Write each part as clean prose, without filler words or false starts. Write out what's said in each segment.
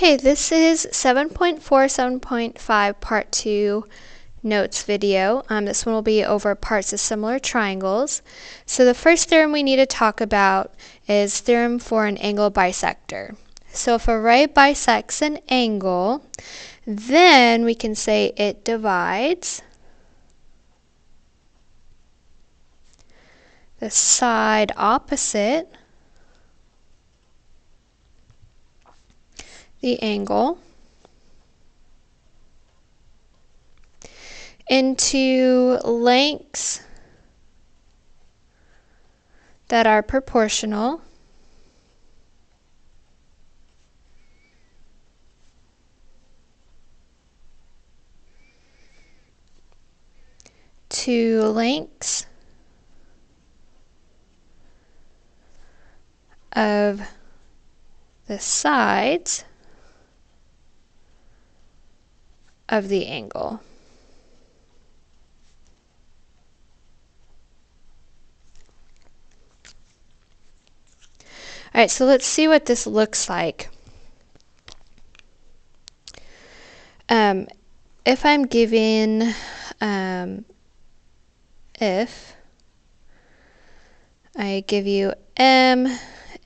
Okay, this is 7.4, 7.5, part 2 notes video. This one will be over parts of similar triangles. So the first theorem we need to talk about is theorem for an angle bisector. So if a ray bisects an angle, then we can say it divides the side opposite the angle into lengths that are proportional to lengths of the sides of the angle. Alright, so let's see what this looks like. If I'm given, if I give you M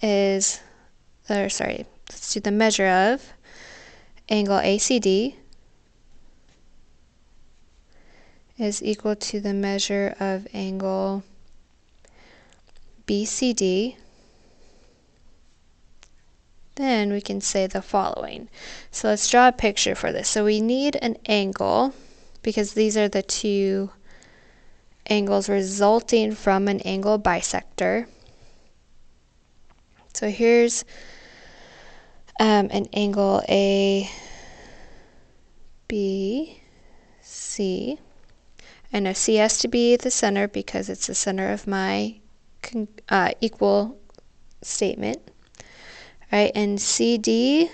is, let's do the measure of angle ACD is equal to the measure of angle BCD, then we can say the following. So let's draw a picture for this. So we need an angle because these are the two angles resulting from an angle bisector. So here's an angle A, B, C. I know C has to be the center because it's the center of my equal statement. Right, and CD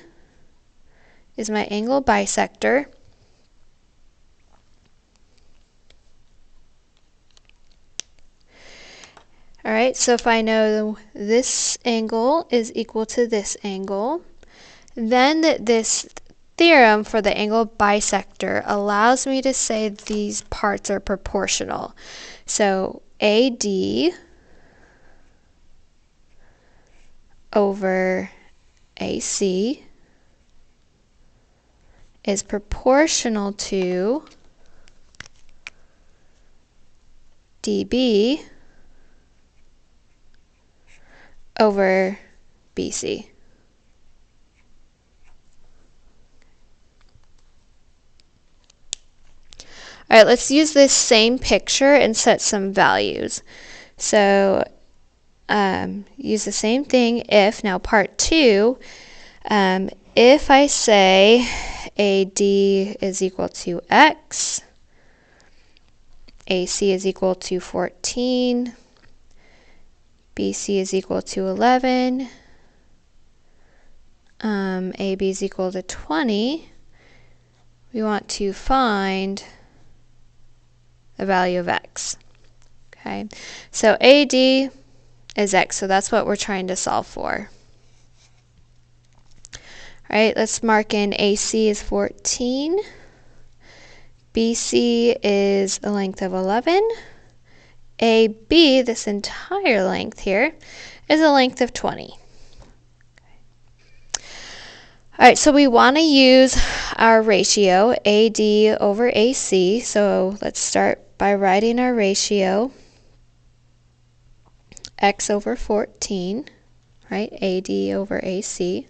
is my angle bisector. Alright, so if I know this angle is equal to this angle, then this theorem for the angle bisector allows me to say these parts are proportional. So AD over AC is proportional to DB over BC. All right, let's use this same picture and set some values. So use the same thing if, now part 2, if I say AD is equal to X, AC is equal to 14, BC is equal to 11, AB is equal to 20, we want to find the value of X. Okay, so AD is X, so that's what we're trying to solve for. Alright, let's mark in AC is 14, BC is a length of 11, AB, this entire length here, is a length of 20. Alright, so we want to use our ratio, AD over AC, so let's start by writing our ratio, X over 14, right, AD over AC,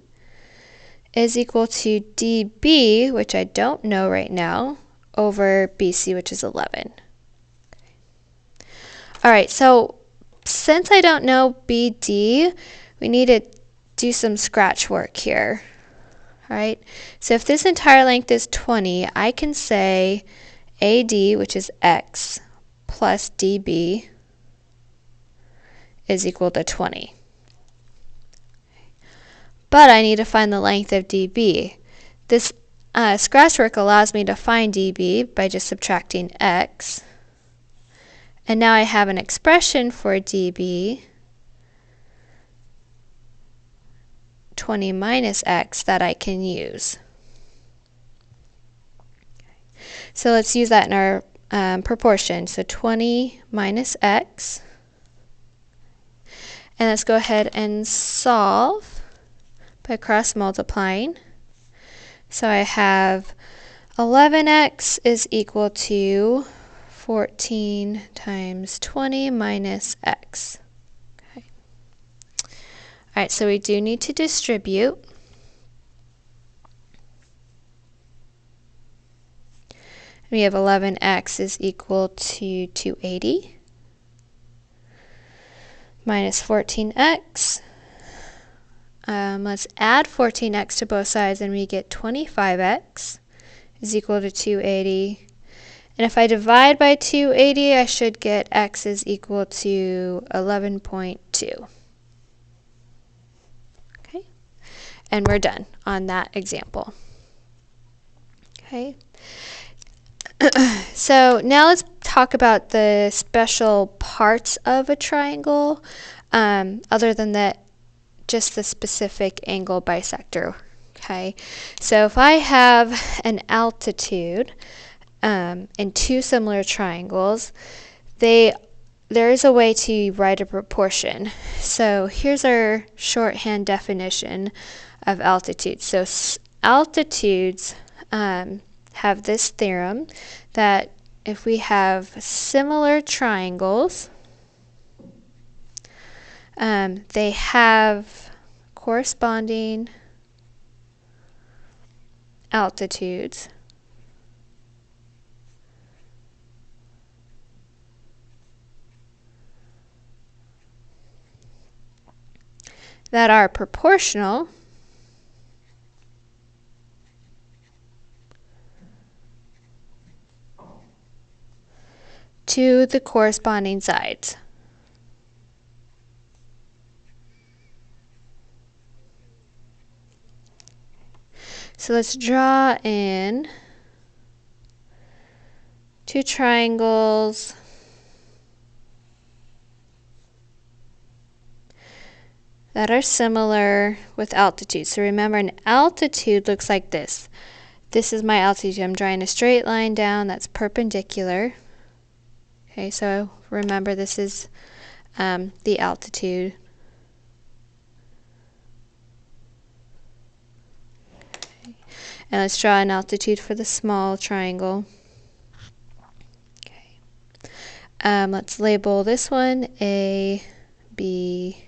is equal to DB, which I don't know right now, over BC, which is 11. Alright, so since I don't know BD, we need to do some scratch work here. Alright, so if this entire length is 20, I can say AD, which is X, plus DB is equal to 20. But I need to find the length of DB. This scratch work allows me to find DB by just subtracting X. And now I have an expression for DB, 20 minus x that I can use. So let's use that in our proportion. So 20 minus x. And let's go ahead and solve by cross multiplying. So I have 11x is equal to 14 times 20 minus x. Okay. All right, so we do need to distribute. We have 11x is equal to 280 minus 14x. Let's add 14x to both sides and we get 25x is equal to 280. And if I divide by 280, I should get x is equal to 11.2. Okay, and we're done on that example. Okay. So now let's talk about the special parts of a triangle, other than just the specific angle bisector. Okay, so if I have an altitude in two similar triangles, there is a way to write a proportion. So here's our shorthand definition of altitude. So altitudes have this theorem that if we have similar triangles, they have corresponding altitudes that are proportional to the corresponding sides. So let's draw in two triangles that are similar with altitude. So remember, an altitude looks like this. This is my altitude. I'm drawing a straight line down that's perpendicular. Okay, so remember this is the altitude. Okay. And let's draw an altitude for the small triangle. Okay. Let's label this one A, B,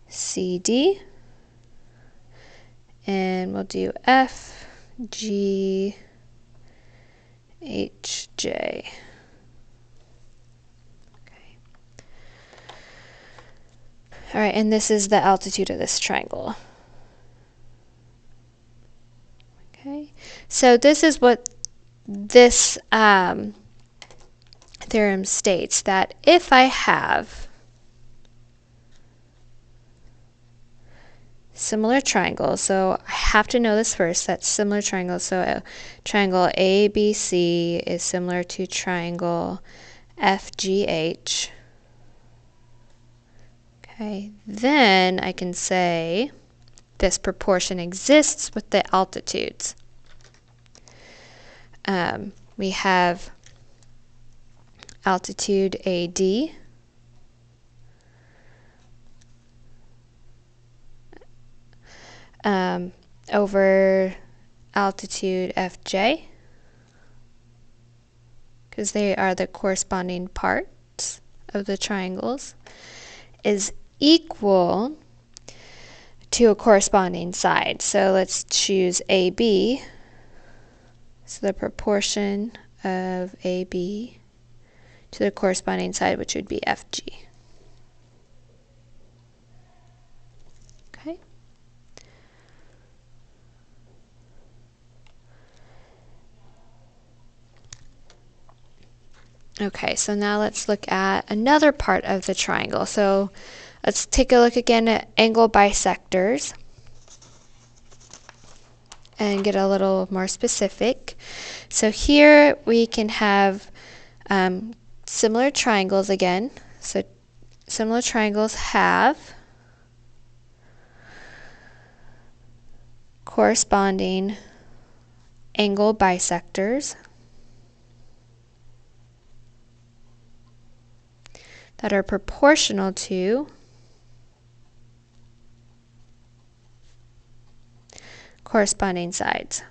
C, D. And we'll do F, G, H, J. All right, and this is the altitude of this triangle. Okay, so this is what this theorem states, that if I have similar triangles, so I have to know this first, that's similar triangles. So triangle ABC is similar to triangle FGH. Okay, then I can say this proportion exists with the altitudes. We have altitude AD over altitude FJ, because they are the corresponding parts of the triangles, is equal to a corresponding side. So let's choose AB. So the proportion of AB to the corresponding side, which would be FG. Okay. Okay, so now let's look at another part of the triangle. So let's take a look again at angle bisectors and get a little more specific. So here we can have similar triangles again. So similar triangles have corresponding angle bisectors that are proportional to corresponding sides.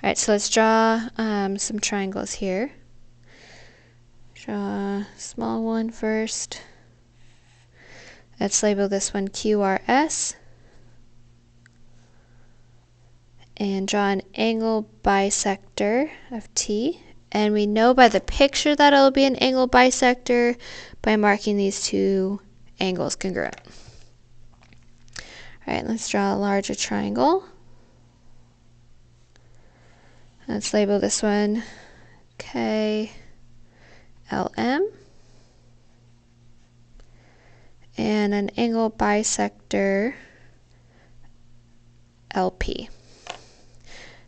Alright, so let's draw some triangles here. Draw a small one first. Let's label this one QRS. And draw an angle bisector of T. And we know by the picture that it'll be an angle bisector by marking these two angles congruent. Alright, let's draw a larger triangle. Let's label this one KLM. And an angle bisector LP.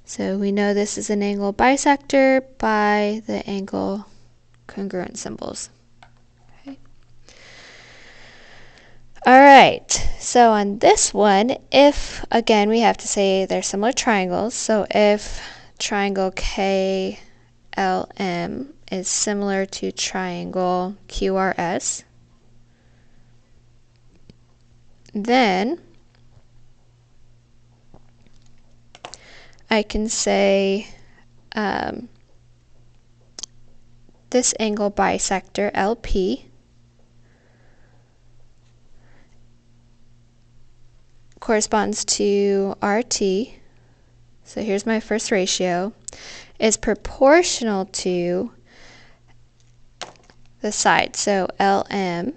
So we know this is an angle bisector by the angle congruent symbols. Okay. Alright, so on this one, if, again, we have to say they're similar triangles, so if triangle KLM is similar to triangle QRS, then I can say this angle bisector LP corresponds to RT, so here's my first ratio, is proportional to the side, so LM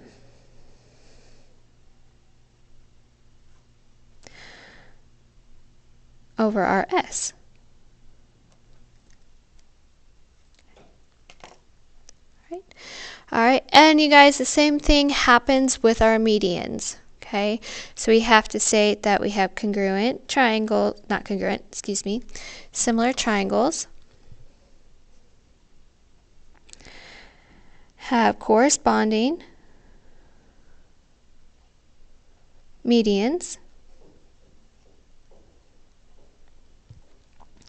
over RS. Alright, and you guys, the same thing happens with our medians. Okay, so we have to say that we have congruent triangle, not congruent, excuse me, similar triangles, have corresponding medians,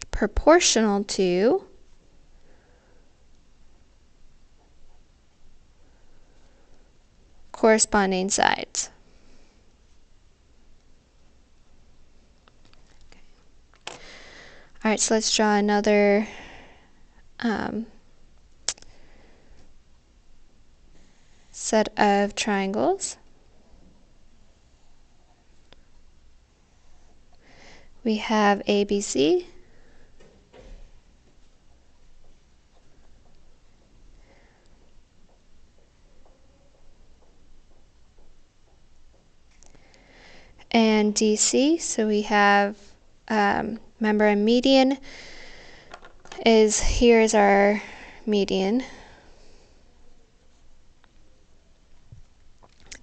proportional to corresponding sides. Alright, so let's draw another set of triangles. We have ABC, and DC, so we have, remember a median is, here is our median,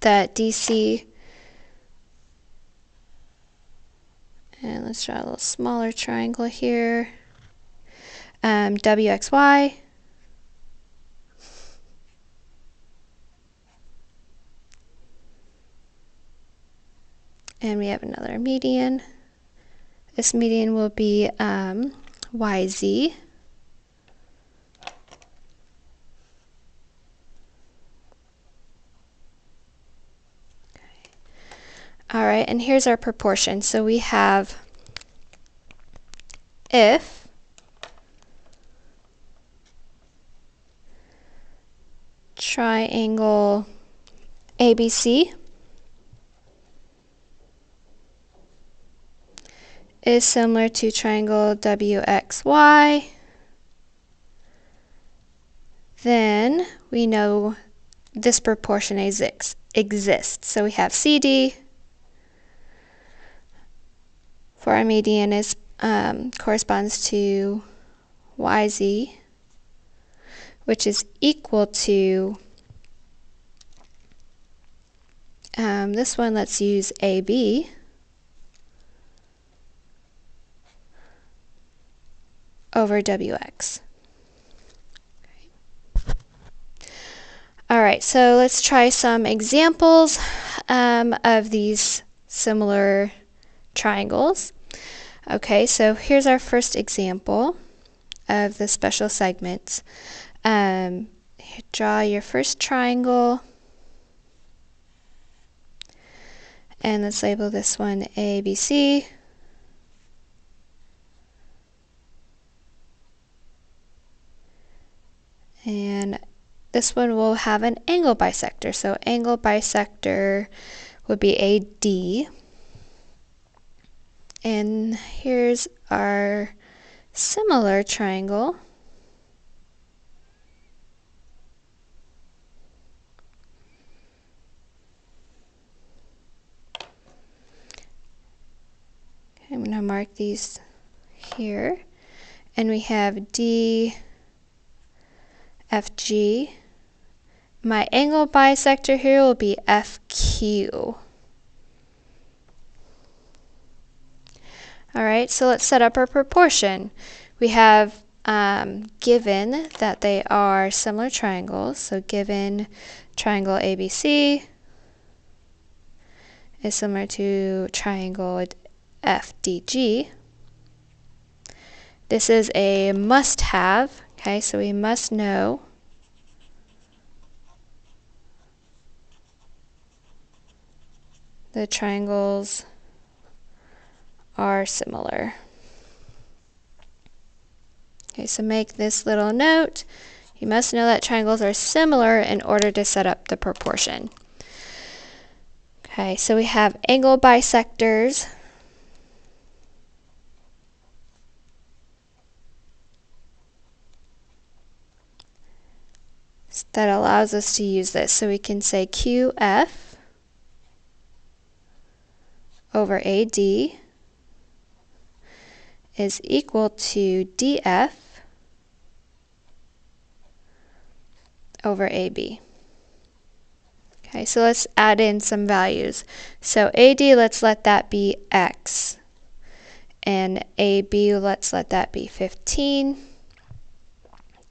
that DC, and let's draw a little smaller triangle here, WXY, and we have another median. This median will be YZ. Alright, and here's our proportion. So we have if triangle ABC is similar to triangle WXY, then we know this proportion exists. So we have CD for our median is corresponds to YZ, which is equal to this one. Let's use AB over WX. Alright, so let's try some examples of these similar triangles. Okay, so here's our first example of the special segments. Draw your first triangle, and let's label this one ABC. And this one will have an angle bisector. So angle bisector would be AD. And here's our similar triangle. Okay, I'm going to mark these here. And we have DFG. My angle bisector here will be FQ. Alright, so let's set up our proportion. We have given that they are similar triangles, so given triangle ABC is similar to triangle FDG. This is a must-have, okay, so we must know the triangles are similar. Okay, so make this little note. You must know that triangles are similar in order to set up the proportion. Okay, so we have angle bisectors. That allows us to use this. So we can say QF over AD is equal to DF over AB. Okay, so let's add in some values. So AD, let's let that be X. And AB, let's let that be 15.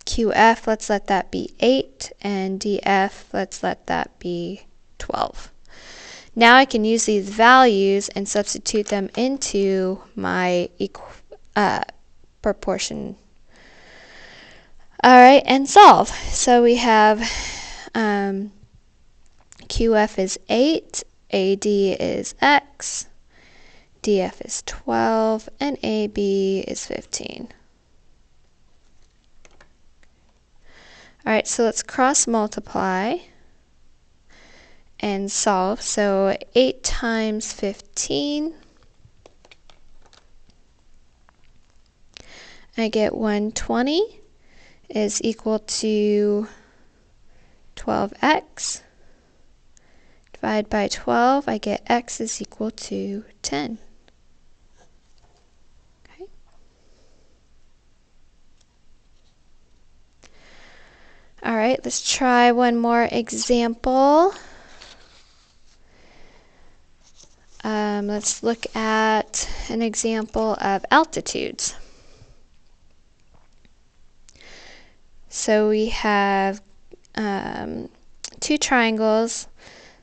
QF, let's let that be 8. And DF, let's let that be 12. Now I can use these values and substitute them into my proportion. Alright, and solve. So we have QF is 8, AD is X, DF is 12, and AB is 15. Alright, so let's cross multiply and solve. So 8 times 15, I get 120 is equal to 12x. Divide by 12, I get x is equal to 10. Okay. All right, let's try one more example. Let's look at an example of altitudes. So we have two triangles.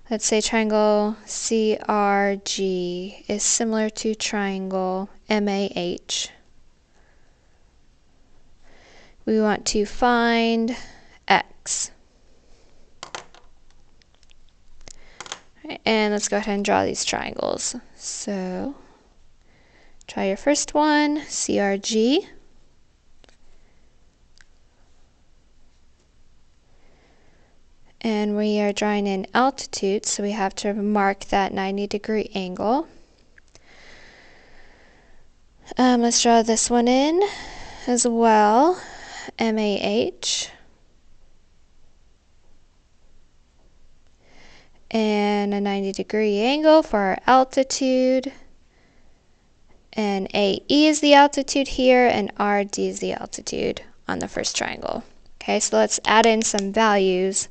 Let's say triangle CRG is similar to triangle MAH. We want to find X. And let's go ahead and draw these triangles. So try your first one, CRG. And we are drawing in altitude, so we have to mark that 90-degree angle. Let's draw this one in as well, MAH. And a 90-degree angle for our altitude. And AE is the altitude here, and RD is the altitude on the first triangle. Okay, so let's add in some values.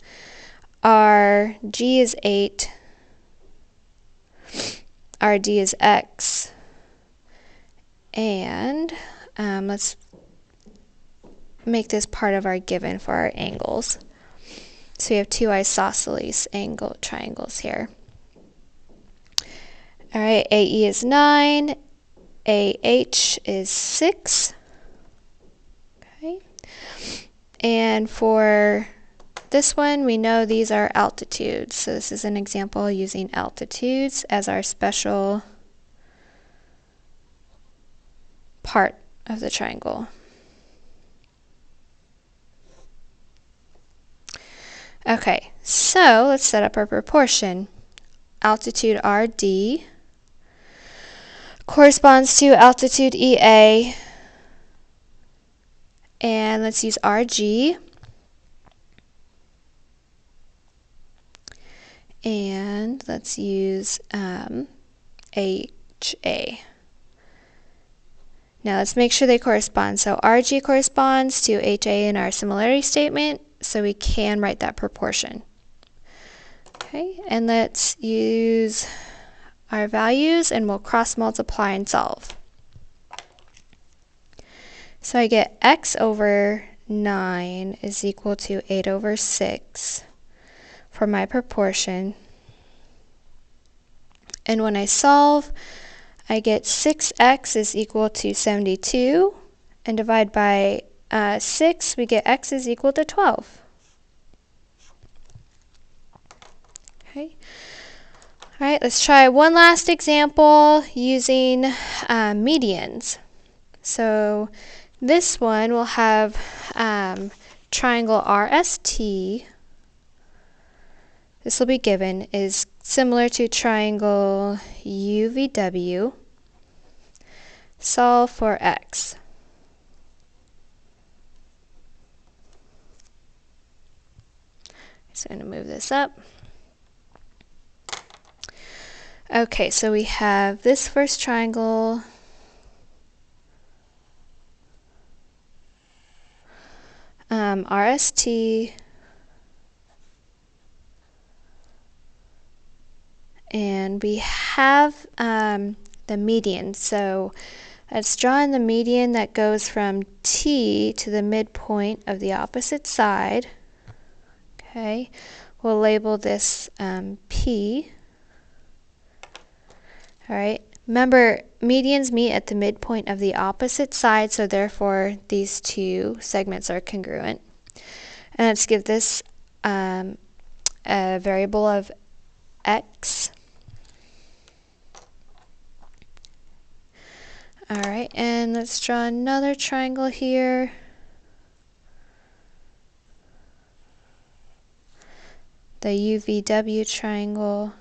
Our G is 8, our D is X, and let's make this part of our given for our angles. So we have two isosceles angle triangles here. All right, AE is 9, AH is 6. Okay. And for this one, we know these are altitudes. So this is an example using altitudes as our special part of the triangle. Okay, so let's set up our proportion. Altitude RD corresponds to altitude EA, and let's use RG, and let's use HA. Now let's make sure they correspond. So RG corresponds to HA in our similarity statement, so we can write that proportion. Okay, and let's use our values and we'll cross multiply and solve. So I get x over 9 is equal to 8 over 6 for my proportion. And when I solve, I get 6x is equal to 72, and divide by 6, we get x is equal to 12. Okay. All right, let's try one last example using medians. So this one will have triangle RST. This will be given is similar to triangle UVW. Solve for x. So I'm going to move this up. Okay, so we have this first triangle, RST, and we have the median. So let's draw in the median that goes from T to the midpoint of the opposite side. Okay, we'll label this P. All right, remember medians meet at the midpoint of the opposite side, so therefore these two segments are congruent. And let's give this a variable of x. All right, and let's draw another triangle here. The UVW triangle.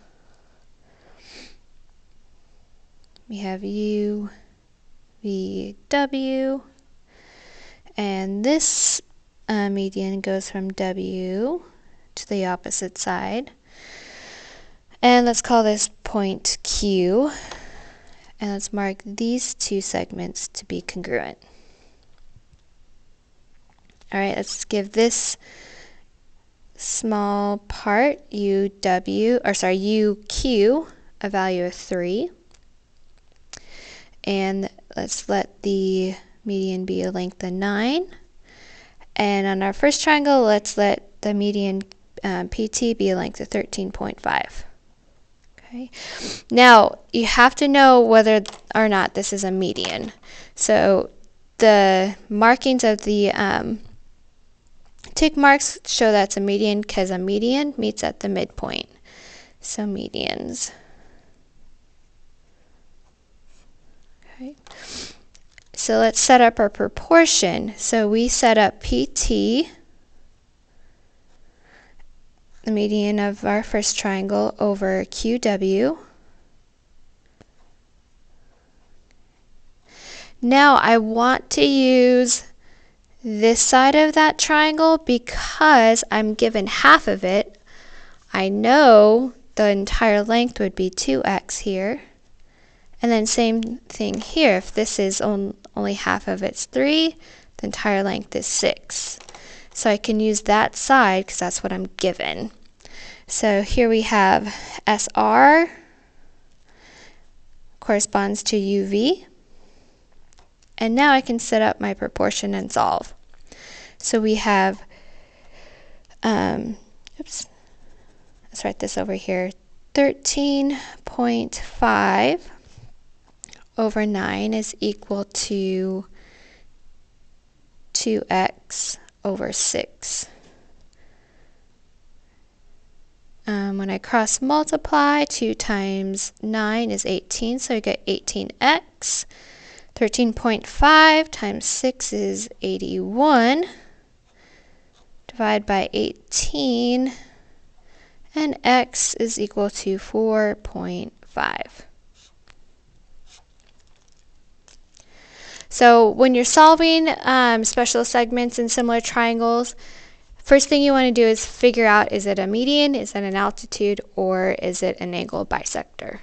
We have UVW, and this median goes from W to the opposite side. And let's call this point Q, and let's mark these two segments to be congruent. All right, let's give this small part UQ a value of 3. And let's let the median be a length of 9. And on our first triangle, let's let the median PT be a length of 13.5. Okay. Now, you have to know whether or not this is a median. So the markings of the tick marks show that's a median because a median meets at the midpoint. So medians. Okay. So let's set up our proportion. So we set up PT, the median of our first triangle, over QW. Now I want to use this side of that triangle because I'm given half of it. I know the entire length would be 2x here. And then same thing here. If this is only half of it's 3, the entire length is 6. So I can use that side because that's what I'm given. So here we have SR corresponds to UV. And now I can set up my proportion and solve. So we have, oops, let's write this over here, 13.5 over 9 is equal to 2x over 6. When I cross multiply, 2 times 9 is 18, so I get 18x. 13.5 times 6 is 81. Divide by 18, and x is equal to 4.5. So when you're solving special segments and similar triangles, first thing you want to do is figure out, is it a median, is it an altitude, or is it an angle bisector?